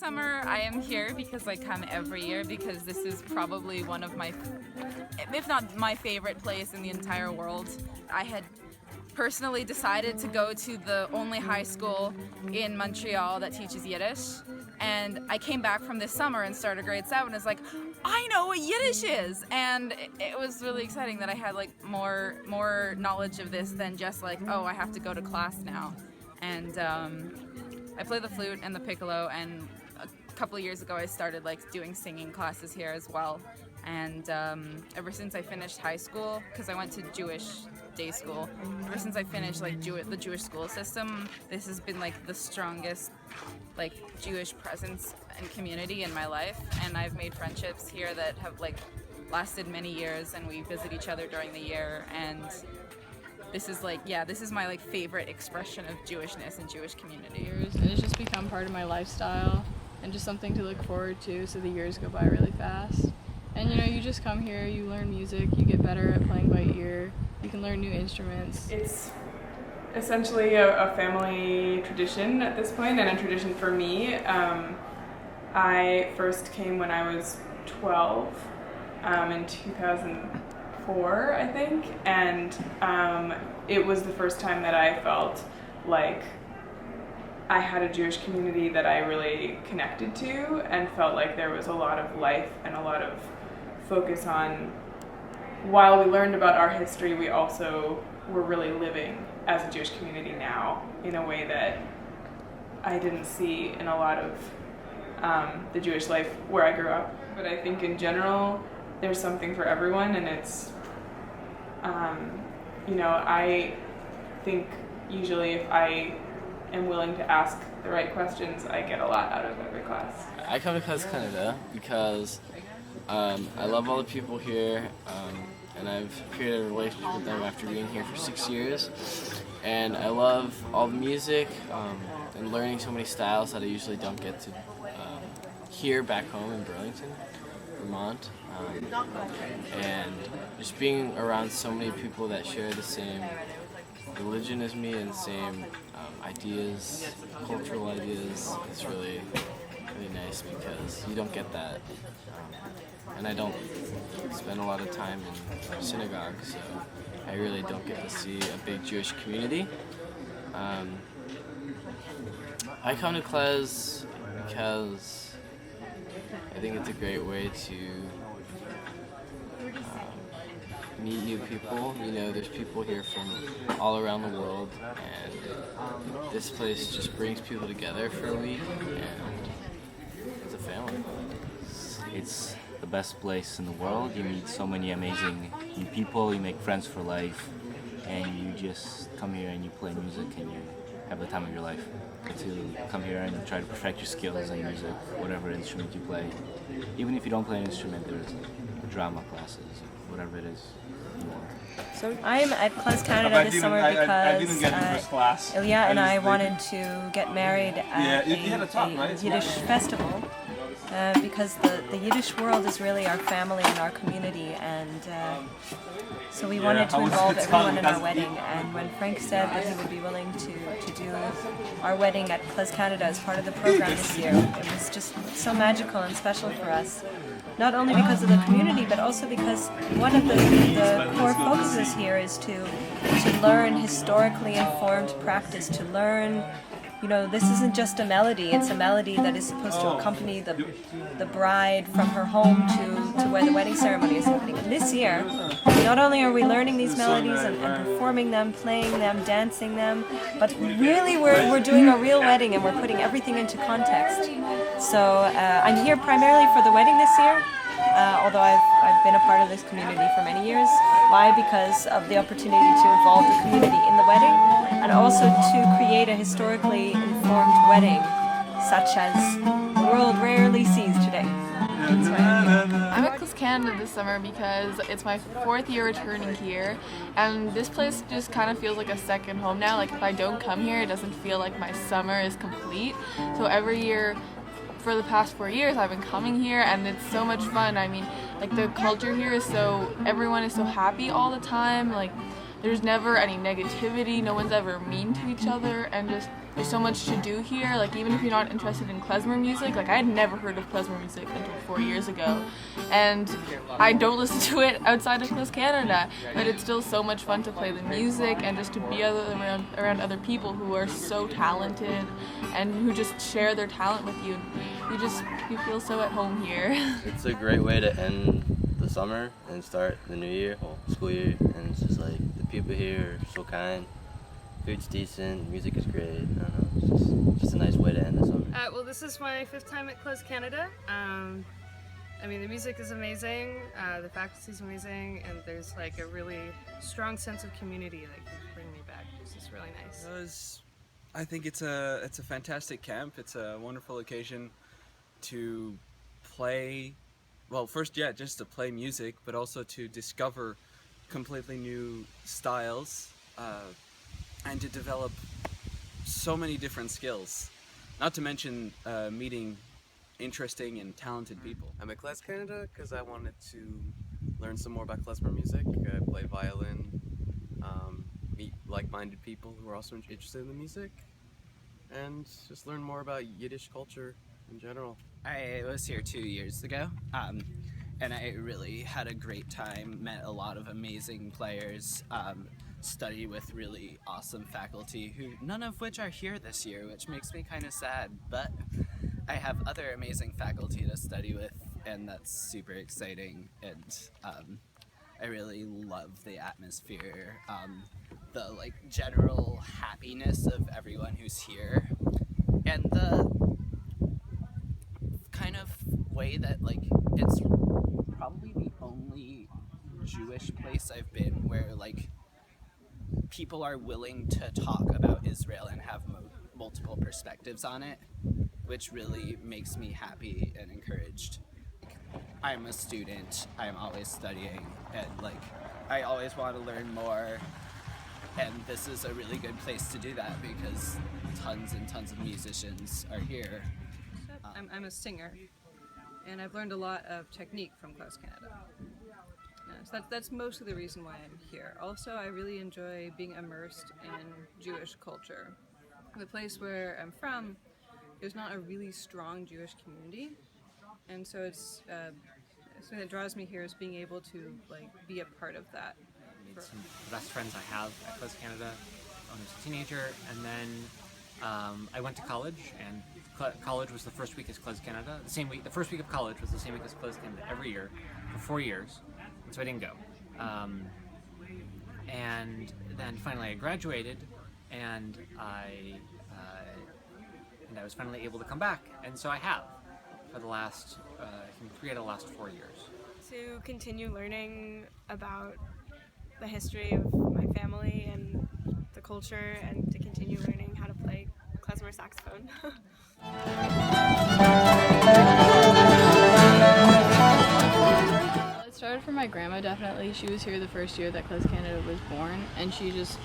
summer I am here because I come every year because this is probably one of my, if not my favorite place in the entire world. I had personally decided to go to the only high school in Montreal that teaches Yiddish, and I came back from this summer and started grade 7 and was like, I know what Yiddish is, and it was really exciting that I had like more knowledge of this than just like, oh, I have to go to class now. And I play the flute and the piccolo, and a couple of years ago I started like doing singing classes here as well. And ever since I finished high school, because I went to Jewish day school, ever since I finished like the Jewish school system, this has been like the strongest like Jewish presence and community in my life, and I've made friendships here that have like lasted many years, and we visit each other during the year, and this is like, yeah, this is my like favorite expression of Jewishness and Jewish community. And it's just become part of my lifestyle and just something to look forward to, so the years go by really fast. And you know, you just come here, you learn music, you get better at playing by ear, you can learn new instruments. It's essentially a family tradition at this point, and a tradition for me. I first came when I was 12 in 2004, I think, and it was the first time that I felt like I had a Jewish community that I really connected to, and felt like there was a lot of life and a lot of focus on, while we learned about our history, we also were really living as a Jewish community now in a way that I didn't see in a lot of the Jewish life where I grew up. But I think in general there's something for everyone, and it's you know, I think usually if I am willing to ask the right questions, I get a lot out of every class. I come to KlezKanada because I love all the people here, and I've created a relationship with them after being here for 6 years. And I love all the music and learning so many styles that I usually don't get to hear back home in Burlington, Vermont. And just being around so many people that share the same religion as me and the same ideas, cultural ideas, it's really nice because you don't get that. And I don't spend a lot of time in synagogue, so I really don't get to see a big Jewish community. I come to Klez because I think it's a great way to meet new people. You know, there's people here from all around the world, and this place just brings people together for a week, and it's a family. It's the best place in the world. You meet so many amazing new people, you make friends for life, and you just come here and you play music and you have the time of your life. To come here and try to perfect your skills in music, whatever instrument you play. Even if you don't play an instrument, there's drama classes, whatever it is you want. So I'm at KlezKanada this summer because Ilya and I wanted to get married at a Yiddish festival. Because the Yiddish world is really our family and our community, and so we wanted to involve everyone in our wedding. And when Frank said that he would be willing to do our wedding at KlezKanada as part of the program this year, it was just so magical and special for us. Not only because of the community, but also because one of the core focuses here is to learn historically informed practice, to learn. You know, this isn't just a melody, it's a melody that is supposed to accompany the bride from her home to where the wedding ceremony is happening. And this year, not only are we learning these melodies and performing them, playing them, dancing them, but really we're doing a real wedding and we're putting everything into context. So I'm here primarily for the wedding this year, although I've been a part of this community for many years. Why? Because of the opportunity to involve the community in the wedding, and also to create a historically informed wedding, such as the world rarely sees today. I'm at KlezKanada this summer because it's my 4th year returning here, and this place just kind of feels like a second home now. Like if I don't come here, it doesn't feel like my summer is complete. So every year, for the past 4 years, I've been coming here, and it's so much fun. I mean, like the culture here is everyone is so happy all the time. Like there's never any negativity, no one's ever mean to each other, and just there's so much to do here. Like, even if you're not interested in klezmer music, like I had never heard of klezmer music until 4 years ago, and I don't listen to it outside of KlezKanada, but it's still so much fun to play the music and just to be around other people who are so talented and who just share their talent with you. You feel so at home here. It's a great way to end the summer and start the new year, whole school year, and it's just like the people here are so kind, food's decent, music is great. I don't know, it's just a nice way to end the summer. Well, this is my 5th time at KlezKanada. I mean, the music is amazing, the faculty's amazing, and there's like a really strong sense of community that can bring me back. It's just really nice. I think it's a fantastic camp. It's a wonderful occasion to play, well, first, yeah, just to play music, but also to discover completely new styles and to develop so many different skills. Not to mention meeting interesting and talented people. I'm at KlezKanada because I wanted to learn some more about klezmer music, play violin, meet like-minded people who are also interested in the music, and just learn more about Yiddish culture in general. I was here 2 years ago, and I really had a great time, met a lot of amazing players, studied with really awesome faculty, who none of which are here this year, which makes me kind of sad, but I have other amazing faculty to study with, and that's super exciting, and I really love the atmosphere, the like general happiness of everyone who's here, and the kind of way that like it's probably the only Jewish place I've been where like people are willing to talk about Israel and have multiple perspectives on it, which really makes me happy and encouraged. I'm a student, I'm always studying, and like I always want to learn more, and this is a really good place to do that because tons and tons of musicians are here. I'm a singer, and I've learned a lot of technique from KlezKanada. So that's mostly the reason why I'm here. Also, I really enjoy being immersed in Jewish culture. The place where I'm from, there's not a really strong Jewish community, and so it's something that draws me here is being able to like be a part of that. Some of the best friends I have at KlezKanada when I was a teenager, and then I went to college, and college was the first week as KlezKanada. The first week of college was the same week as KlezKanada every year for 4 years, and so I didn't go. And then finally I graduated, and I was finally able to come back, and so I have for the last, I think 3 out of the last 4 years. To continue learning about the history of my family and the culture, and to continue learning how to play klezmer saxophone. It started from my grandma, definitely. She was here the first year that KlezKanada was born, and she was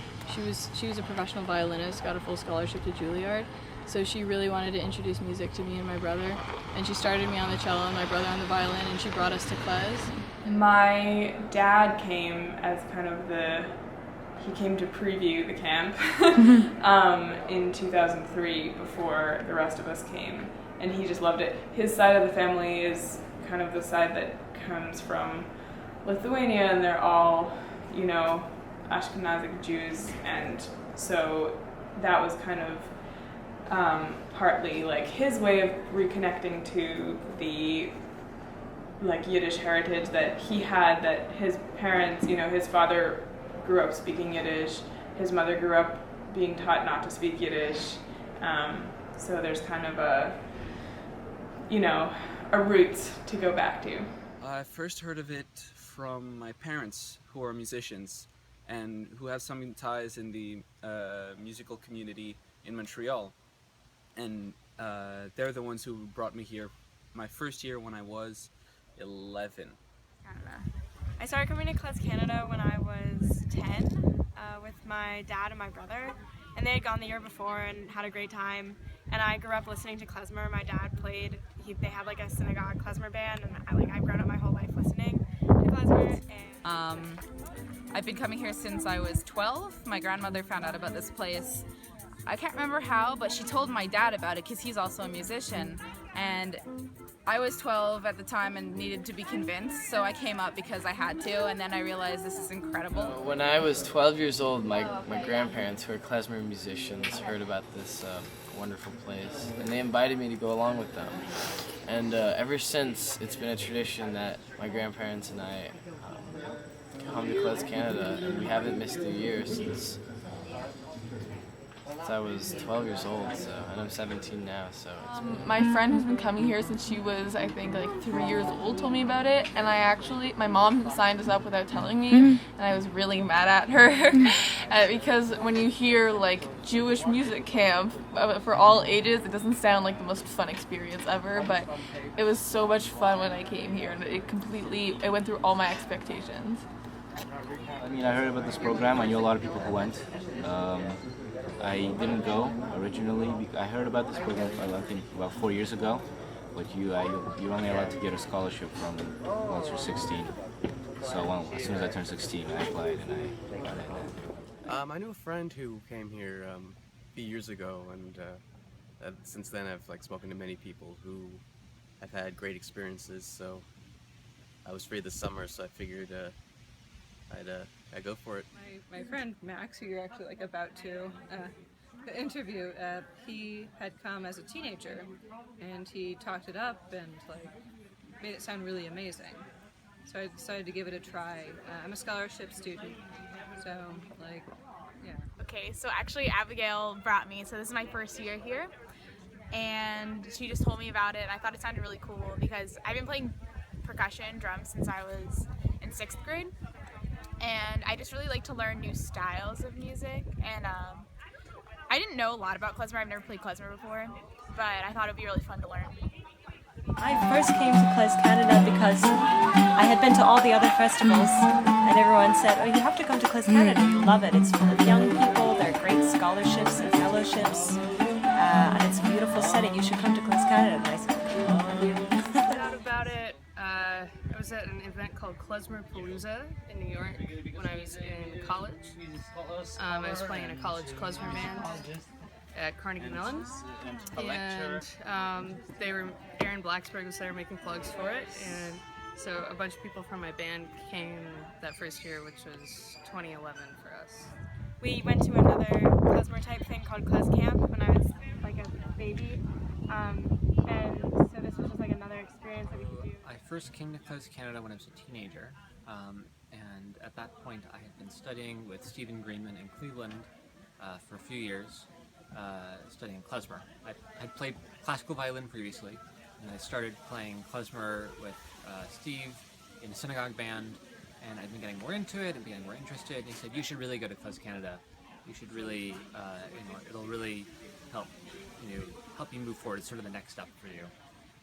a professional violinist, got a full scholarship to Juilliard, so she really wanted to introduce music to me and my brother, and she started me on the cello and my brother on the violin, and she brought us to Klez. My dad came as kind of he came to preview the camp in 2003 before the rest of us came, and he just loved it. His side of the family is kind of the side that comes from Lithuania, and they're all, you know, Ashkenazic Jews, and so that was kind of partly like his way of reconnecting to the like Yiddish heritage that he had, that his parents, you know, his father grew up speaking Yiddish, his mother grew up being taught not to speak Yiddish, so there's kind of a, you know, a roots to go back to. I first heard of it from my parents, who are musicians and who have some ties in the musical community in Montreal, and they're the ones who brought me here my first year when I was 11. I started coming to KlezKanada when I was 10 with my dad and my brother, and they had gone the year before and had a great time, and I grew up listening to klezmer. My dad played, they had like a synagogue klezmer band, and I've grown up my whole life listening to klezmer. And I I've been coming here since I was 12. My grandmother found out about this place. I can't remember how, but she told my dad about it because he's also a musician. And I was 12 at the time and needed to be convinced, so I came up because I had to, and then I realized this is incredible. When I was 12 years old, my grandparents, who are klezmer musicians, heard about this wonderful place, and they invited me to go along with them. And ever since, it's been a tradition that my grandparents and I come to KlezKanada, and we haven't missed a year since I was 12 years old, and I'm 17 now, so it's my friend who's been coming here since she was, I think, like 3 years old told me about it, and my mom signed us up without telling me, and I was really mad at her because when you hear like Jewish music camp for all ages, it doesn't sound like the most fun experience ever, but it was so much fun when I came here, and it went through all my expectations. I mean, I heard about this program. I knew a lot of people who went. I didn't go originally. I heard about this program, I think, about 4 years ago. But you're only allowed to get a scholarship from once you're 16. So as soon as I turned 16, I applied and I got in. I knew a friend who came here a few years ago, and since then I've spoken to many people who have had great experiences. So I was free this summer, so I figured I'd go for it. My friend Max, who you're actually about to interview, he had come as a teenager, and he talked it up and made it sound really amazing. So I decided to give it a try. I'm a scholarship student, so yeah. Okay, so actually Abigail brought me, so this is my first year here, and she just told me about it. I thought it sounded really cool because I've been playing percussion, drums, since I was in 6th grade. And I just really like to learn new styles of music, and I didn't know a lot about klezmer. I've never played klezmer before, but I thought it would be really fun to learn. I first came to KlezKanada because I had been to all the other festivals, and everyone said, "Oh, you have to come to KlezKanada. You'll love it. It's full of young people. There are great scholarships and fellowships, and it's a beautiful setting. You should come to KlezKanada." And I said, I found out about it. I was at an event called Klezmer Palooza in New York when I was in college. I was playing in a college klezmer band at Carnegie Mellon, and Aaron Blacksburg was there making plugs for it, and so a bunch of people from my band came that first year, which was 2011 for us. We went to another klezmer type thing called Klez Camp when I was a baby, and so this was just another experience that we could do. I first came to KlezKanada when I was a teenager, and at that point I had been studying with Stephen Greenman in Cleveland for a few years, studying klezmer. I'd played classical violin previously, and I started playing klezmer with Steve in a synagogue band, and I'd been getting more into it and getting more interested, and he said, "You should really go to KlezKanada. You should really, it'll really help you move forward. It's sort of the next step for you."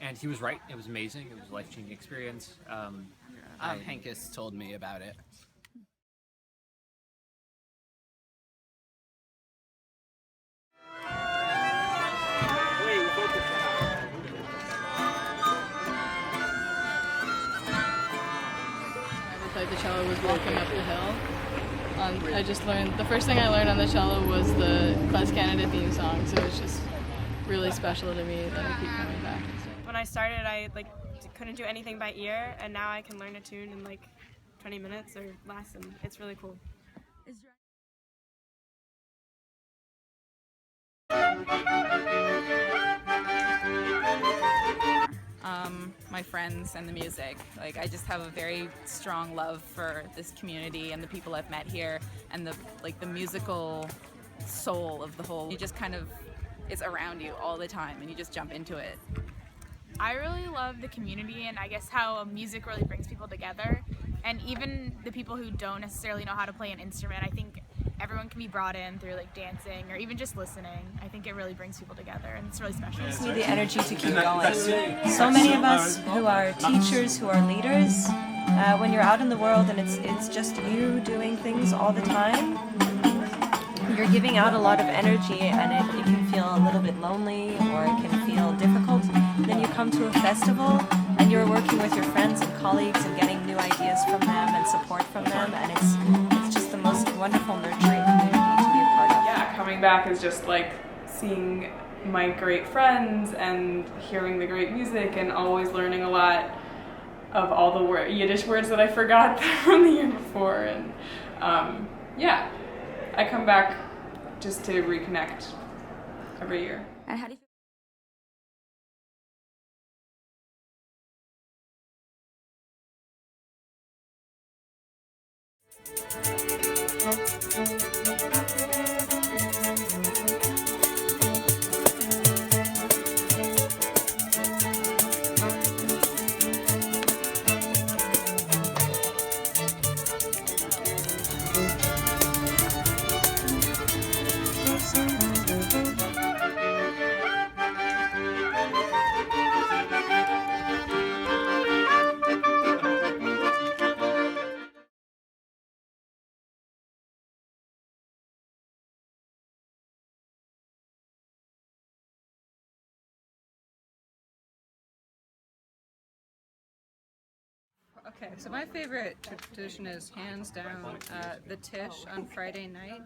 And he was right. It was amazing. It was a life-changing experience. Hankus told me about it. I played the cello was walking up the hill. I just learned, the first thing I learned on the cello was the KlezKanada theme song, so it's just really special to me that I keep coming back. When I started, I couldn't do anything by ear, and now I can learn a tune in 20 minutes or less, and it's really cool. My friends and the music. I just have a very strong love for this community and the people I've met here, and the musical soul of the whole. You just it's around you all the time, and you just jump into it. I really love the community, and I guess how music really brings people together, and even the people who don't necessarily know how to play an instrument. I think everyone can be brought in through dancing or even just listening. I think it really brings people together, and it's really special. It gives me the energy to keep going. So many of us who are teachers, who are leaders, when you're out in the world and it's just you doing things all the time, you're giving out a lot of energy, and it can feel a little bit lonely, or it can feel difficult. Then you come to a festival and you're working with your friends and colleagues and getting new ideas from them and support from them, and it's wonderful nurturing community to be a part of. Yeah, coming back is just like seeing my great friends and hearing the great music and always learning a lot of all the Yiddish words that I forgot from the year before. And yeah, I come back just to reconnect every year. And how do you Okay, so my favorite tradition is hands down the Tish on Friday night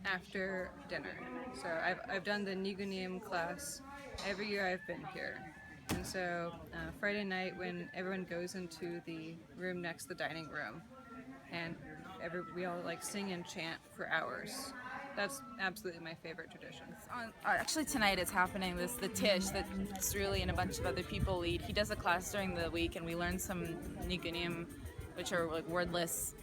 after dinner. So I've done the Nigunim class every year I've been here. And so Friday night when everyone goes into the room next to the dining room and we all like sing and chant for hours. That's absolutely my favorite tradition. Actually tonight it's happening, the Tish that Sruli and a bunch of other people lead. He does a class during the week and we learn some nigunim, which are like wordless,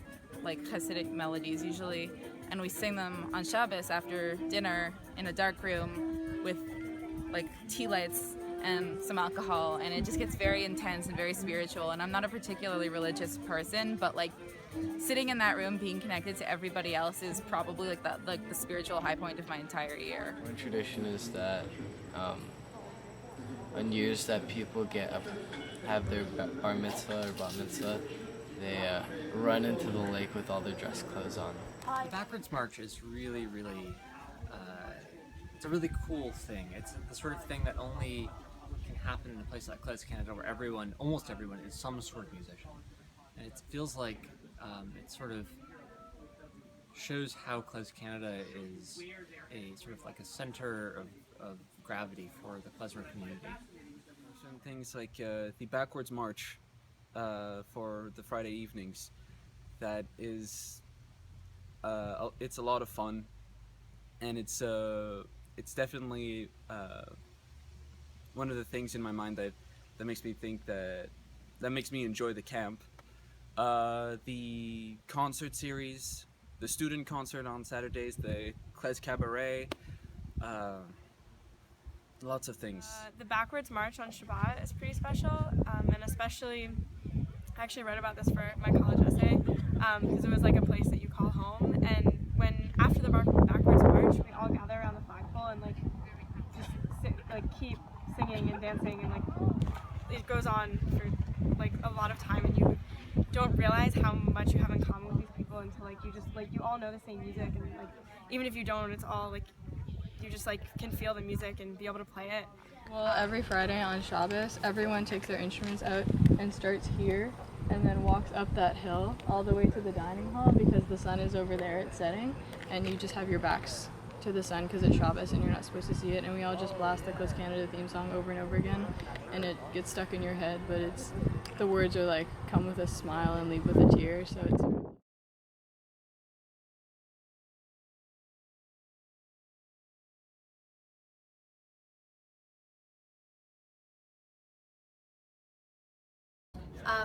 like Hasidic melodies usually, and we sing them on Shabbos after dinner in a dark room with like tea lights and some alcohol, and it just gets very intense and very spiritual. And I'm not a particularly religious person, but like sitting in that room being connected to everybody else is probably like the spiritual high point of my entire year. One tradition is that on years that people have their bar mitzvah or bat mitzvah, they run into the lake with all their dress clothes on. The backwards march is really, it's a really cool thing. It's the sort of thing that only can happen in a place like KlezKanada where almost everyone is some sort of musician. And it feels like it sort of shows how KlezKanada is a sort of like a center of gravity for the klezmer community. Some things like the backwards march for the Friday evenings, that is it's a lot of fun, and it's definitely one of the things in my mind that makes me think that makes me enjoy the camp. The concert series, the student concert on Saturdays, the Klez Cabaret, lots of things. The backwards march on Shabbat is pretty special, and especially, I actually wrote about this for my college essay, because it was like a place that you call home, and when after the backwards march, we all gather around the flagpole and like just keep singing and dancing, and like it goes on for like a lot of time, and you don't realize how much you have in common with these people until like you all know the same music, and like even if you don't, it's all like you just like can feel the music and be able to play it. Well, every Friday on Shabbos, everyone takes their instruments out and starts here and then walks up that hill all the way to the dining hall, because the sun is over there at setting, and you just have your backs to the sun because it's Shabbos and you're not supposed to see it, and we all just blast the KlezKanada theme song over and over again, and it gets stuck in your head, but the words are like, come with a smile and leave with a tear, so it's...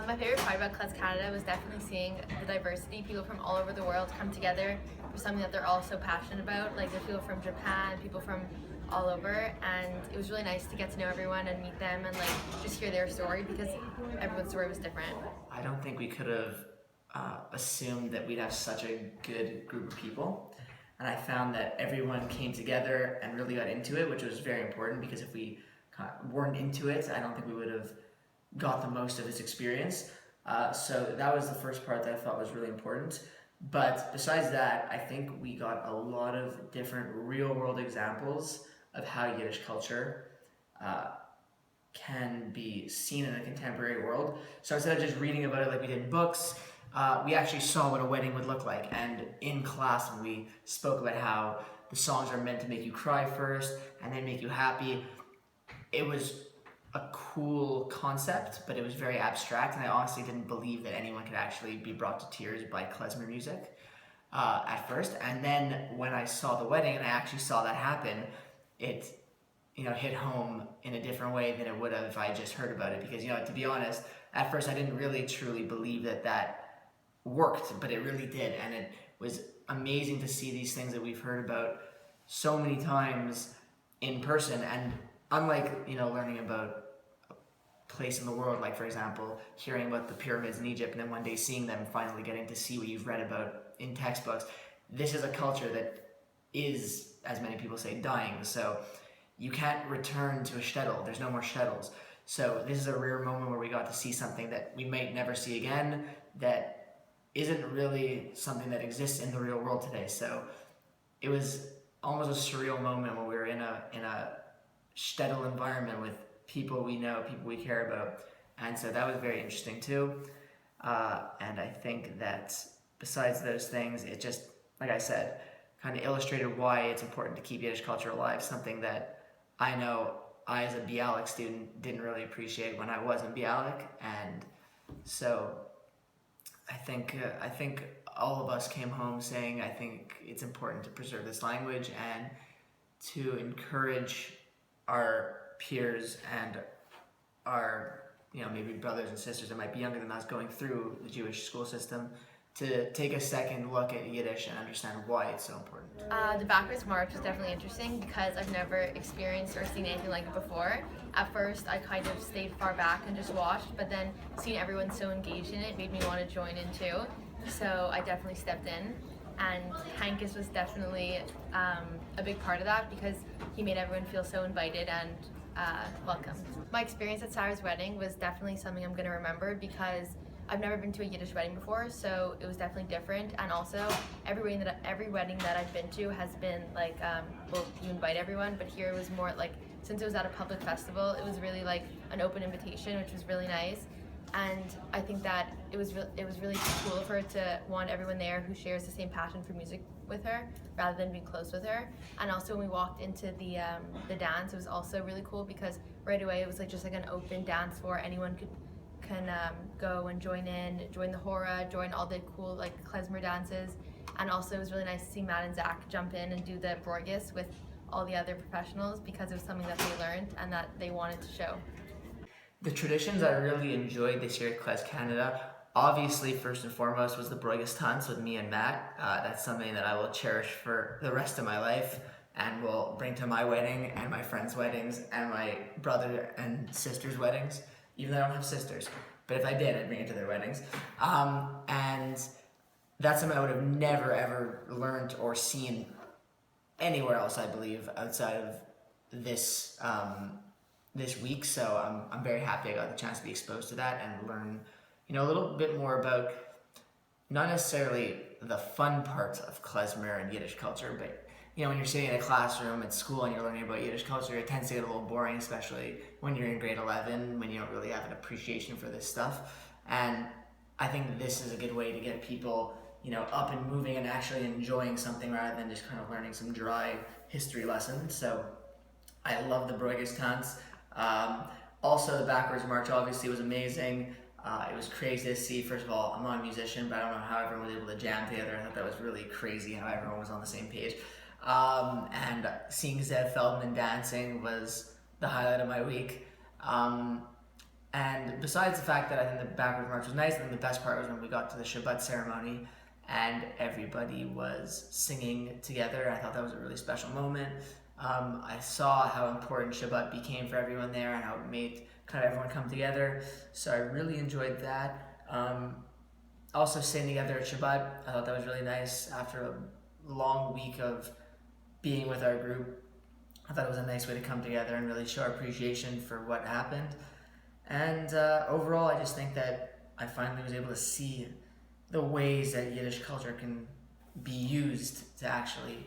My favorite part about KlezKanada was definitely seeing the diversity, people from all over the world come together for something that they're all so passionate about. Like there's people from Japan, people from all over, and it was really nice to get to know everyone and meet them and like just hear their story, because everyone's story was different. I don't think we could have assumed that we'd have such a good group of people, and I found that everyone came together and really got into it, which was very important, because if we weren't into it, I don't think we would have got the most of this experience. So that was the first part that I thought was really important. But besides that, I think we got a lot of different real-world examples of how Yiddish culture can be seen in a contemporary world. So instead of just reading about it like we did in books, we actually saw what a wedding would look like. And in class, when we spoke about how the songs are meant to make you cry first and then make you happy, it was a cool concept, but it was very abstract, and I honestly didn't believe that anyone could actually be brought to tears by klezmer music at first. And then when I saw the wedding and I actually saw that happen, it hit home in a different way than it would have if I just heard about it. Because, to be honest, at first I didn't really truly believe that worked, but it really did. And it was amazing to see these things that we've heard about so many times in person. And unlike, learning about a place in the world, like for example, hearing about the pyramids in Egypt and then one day seeing them and finally getting to see what you've read about in textbooks, this is a culture that is, as many people say, dying. So you can't return to a shtetl. There's no more shtetls. So this is a rare moment where we got to see something that we might never see again, that isn't really something that exists in the real world today. So it was almost a surreal moment when we were in a shtetl environment with people we know, people we care about. And so that was very interesting too. And I think that besides those things, it just, like I said, kind of illustrated why it's important to keep Yiddish culture alive, something that I know I, as a Bialik student, didn't really appreciate when I was in Bialik. And so I think all of us came home saying, I think it's important to preserve this language and to encourage our peers and our, maybe brothers and sisters that might be younger than us going through the Jewish school system to take a second look at Yiddish and understand why it's so important. The backwards march was definitely interesting because I've never experienced or seen anything like it before. At first, I kind of stayed far back and just watched, but then seeing everyone so engaged in it made me want to join in too. So I definitely stepped in, and Hankus was definitely a big part of that because he made everyone feel so invited and welcome. My experience at Sarah's wedding was definitely something I'm going to remember because I've never been to a Yiddish wedding before, so it was definitely different. And also, every wedding that I've been to has been like, well, you invite everyone, but here it was more like, since it was at a public festival, it was really like an open invitation, which was really nice. And I think that it was really cool of her to want everyone there who shares the same passion for music with her, rather than being close with her. And also when we walked into the dance, it was also really cool because right away it was like just like an open dance floor. Anyone can go and join the hora, join all the cool like klezmer dances. And also it was really nice to see Matt and Zach jump in and do the Borges with all the other professionals because it was something that they learned and that they wanted to show. The traditions I really enjoyed this year at KlezKanada, obviously first and foremost was the Borges Tanz with me and Matt. That's something that I will cherish for the rest of my life and will bring to my wedding and my friends' weddings and my brother and sister's weddings. Even though I don't have sisters, but if I did, I'd bring it to their weddings. And that's something I would have never ever learned or seen anywhere else, I believe, outside of this this week. So I'm very happy I got the chance to be exposed to that and learn, a little bit more about not necessarily the fun parts of klezmer and Yiddish culture, but when you're sitting in a classroom at school and you're learning about Yiddish culture, it tends to get a little boring, especially when you're in grade 11, when you don't really have an appreciation for this stuff. And I think this is a good way to get people, up and moving and actually enjoying something rather than just kind of learning some dry history lessons. So I love the Borges Tanz. Also, the backwards march obviously was amazing. It was crazy to see. First of all, I'm not a musician, but I don't know how everyone was able to jam together. I thought that was really crazy how everyone was on the same page. And seeing Zev Feldman dancing was the highlight of my week. And besides the fact that I think the backwards march was nice, I think the best part was when we got to the Shabbat ceremony and everybody was singing together. I thought that was a really special moment. I saw how important Shabbat became for everyone there and how it made kind of everyone come together. So I really enjoyed that. Also staying together at Shabbat, I thought that was really nice after a long week of being with our group. I thought it was a nice way to come together and really show our appreciation for what happened. And overall, I just think that I finally was able to see the ways that Yiddish culture can be used to actually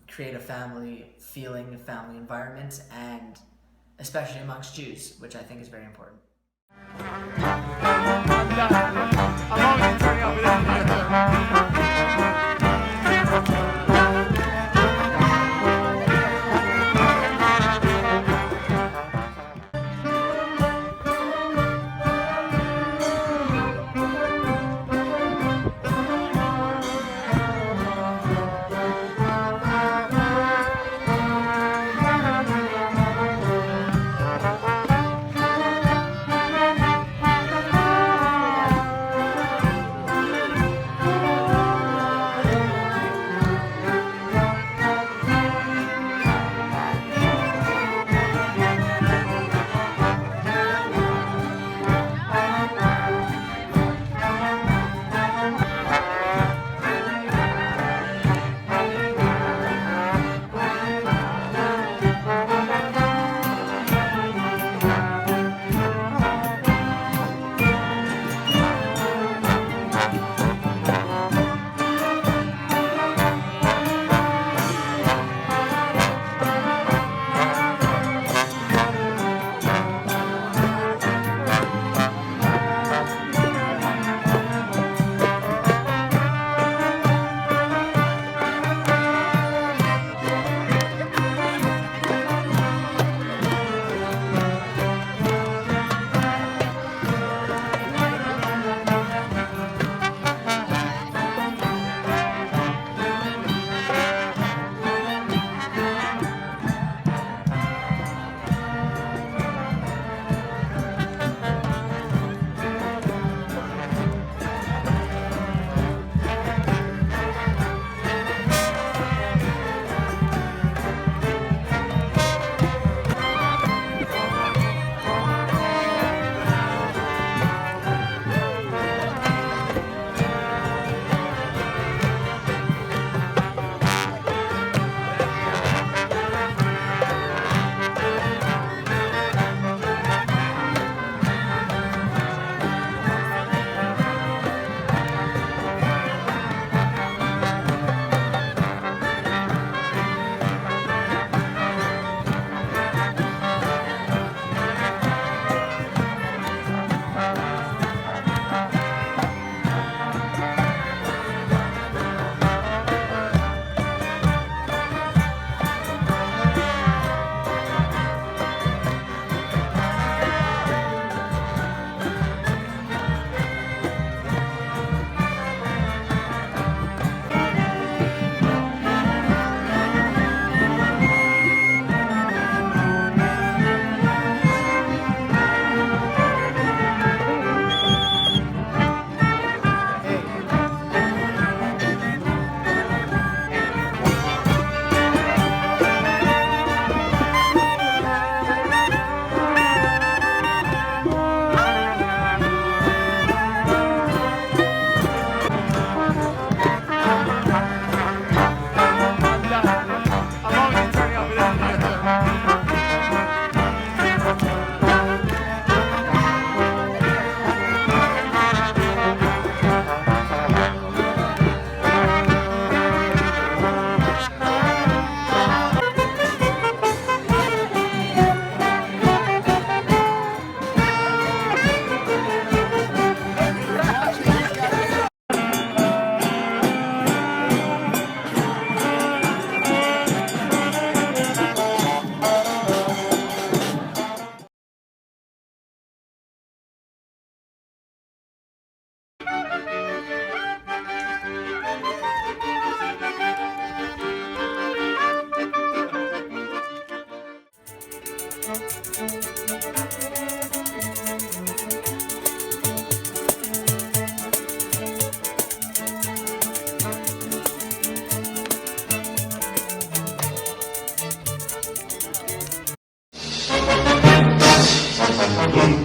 create a family feeling, a family environment, and especially amongst Jews, which I think is very important.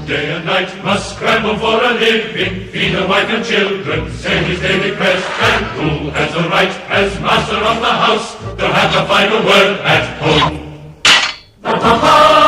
Day and night must scramble for a living, feed a wife and children, send his daily prayers, and who has the right, as master of the house, to have the final word at home?